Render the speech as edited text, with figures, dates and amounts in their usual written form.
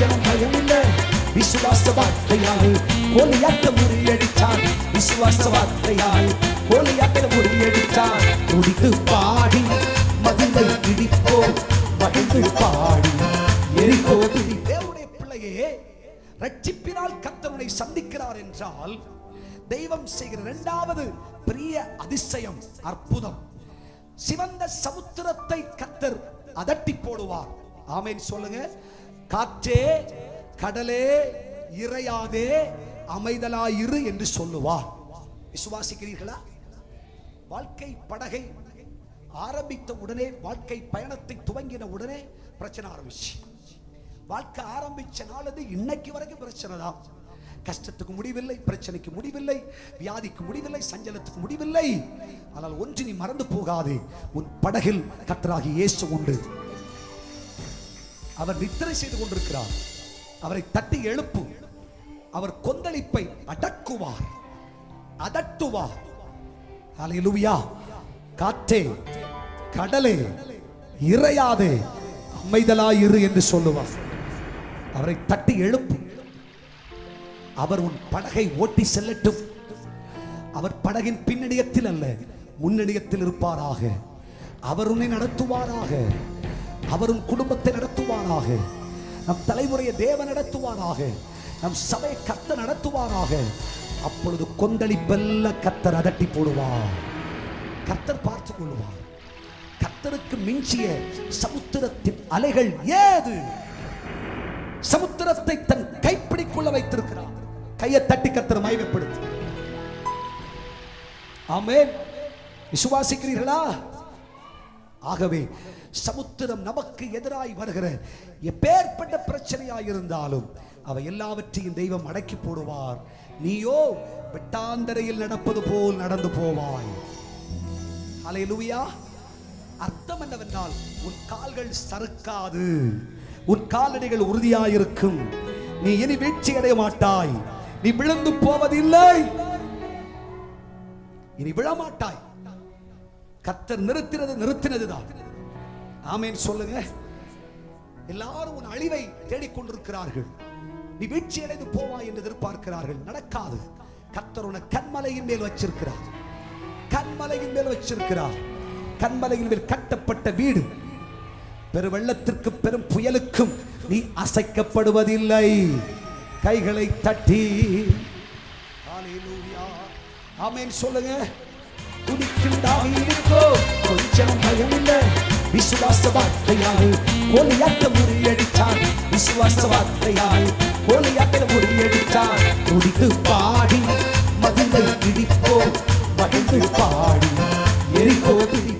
கொஞ்சம் பயமில்லை. விசுவாச வார்த்தையால் கோலியாத்தை முறியடித்தான். விசுவாச வார்த்தையால் கோலியாத்தை முறியடித்தான். துடித்து பாடி மதிலை இடிப்போம், மகிழ்ந்து பாடி எரிகோ துதி. தேவனுடைய பிள்ளையே, ரட்சிப்பினால் கர்த்தர் உன்னை சந்திக்கிறார் என்றால் தெய்வம் செய்கிற இரண்டாவது பெரிய அதிசயம், அற்புதம், சிவந்த சமுத்திரத்தை கர்த்தர் அதட்டி போடுவார். ஆமென் சொல்லுங்க. காற்றே கடலே இறையாதே அமைதலாயிரு என்று சொல்லுவார். விசுவாசிக்கிறீர்களா? வாழ்க்கை படகை ஆரம்பித்த உடனே, வாழ்க்கை பயணத்தை துவங்கின உடனே பிரச்சனை ஆரம்பிச்சு. வாழ்க்கை ஆரம்பிச்ச நாளது இன்னைக்கு வரைக்கும் பிரச்சனை தான். கஷ்டத்துக்கு முடிவில்லை, பிரச்சனைக்கு முடிவில்லை, வியாதிக்கு முடிவில்லை, சஞ்சலத்துக்கு முடிவில்லை. ஆனால் ஒன்று நீ மறந்து போகாதே, உன் படகில் கர்த்தராகிய இயேசு உண்டு. அவர் நித்திரை செய்து கொண்டிருக்கிறார். அவரை தட்டி எழுப்பு. அவர் கொந்தளிப்பை அடக்குவார், அதட்டுவார். ஹல்லேலூயா. காற்றே கடலே இறையாதே அமைதலாயிரு என்று சொல்லுவார். அவரை தட்டி எழுப்பு. அவர் உன் படகை ஓட்டி செல்லட்டும். அவர் படகின் பின்னணியத்தில் அல்ல, முன்னணியத்தில் இருப்பாராக. அவர் உன்னை நடத்துவாராக. அவர் உன் குடும்பத்தை நடத்துவாராக. நம் தலைமுறையை தேவன் நடத்துவாராக. நம் சபையை கர்த்தர் நடத்துவாராக. அப்பொழுது கொந்தளிப்பெல்ல கர்த்தர் அதட்டி போடுவார். கர்த்தர் பார்த்துக் கொள்வார். கர்த்தருக்கு மிஞ்சிய சமுத்திரத்தின் அலைகள் ஏது? சமுத்திரத்தை தன் கைப்பிடிக்குள்ள வைத்திருக்கிறார். கையை தட்டி கர்த்தர் மகிமைப்படுத்து. ஆமென். விசுவாசிக்கிறீர்களா? ஆகவே சமுத்திரம் நமக்கு எதிராய் வருகிற எப்பேற்பட்ட பிரச்சனையாய் இருந்தாலும் அவை எல்லாவற்றையும் தெய்வம் அடக்கி போடுவார். நீயோ வெட்டாந்தரையில் நடப்பது போல் நடந்து போவாய். ஹல்லேலூயா. அர்த்தம் என்னவென்றால், உன் கால்கள் சறுக்காது, உன் காலடிகள் உறுதியாயிருக்கும். நீ இனி வீழ்ச்சி அடைய மாட்டாய். நீ விழுந்து போவதில்லை. இனி விழமாட்டாய். கர்த்தர் நிறுத்தினதுதான். ஆமென் சொல்லுங்க. எல்லாரும் உன் அழிவை தேடிக்கொண்டிருக்கிறார்கள். நீ வீழ்ச்சி அடைந்து போவாய் என்று எதிர்பார்க்கிறார்கள். நடக்காது. கர்த்தர் உன்னை கன்மலையின் மேல் வச்சிருக்கிறார். கன்மலையின் மேல் வச்சிருக்கிறார். கன்மலையின் மேல் கட்டப்பட்ட வீடு பெருவெள்ளத்திற்கு பெரும் புயலுக்கும் நீ அசைக்கப்படுவதில்லை. கைகளை தட்டி ஹல்லேலூயா ஆமென் சொல்லுங்க. துடிக்கும் தாவீதுக்கோ கொஞ்சம் பயமில்லை. விசுவாச வார்த்தையால் கோலியாத்தை முறியடித்தான். விசுவாச வார்த்தையால் கோலியாத்தை முறியடித்தான். துடித்து பாடி மதிலை இடிப்போம், மகிழ்ந்து பாடி எரிகோ துதி.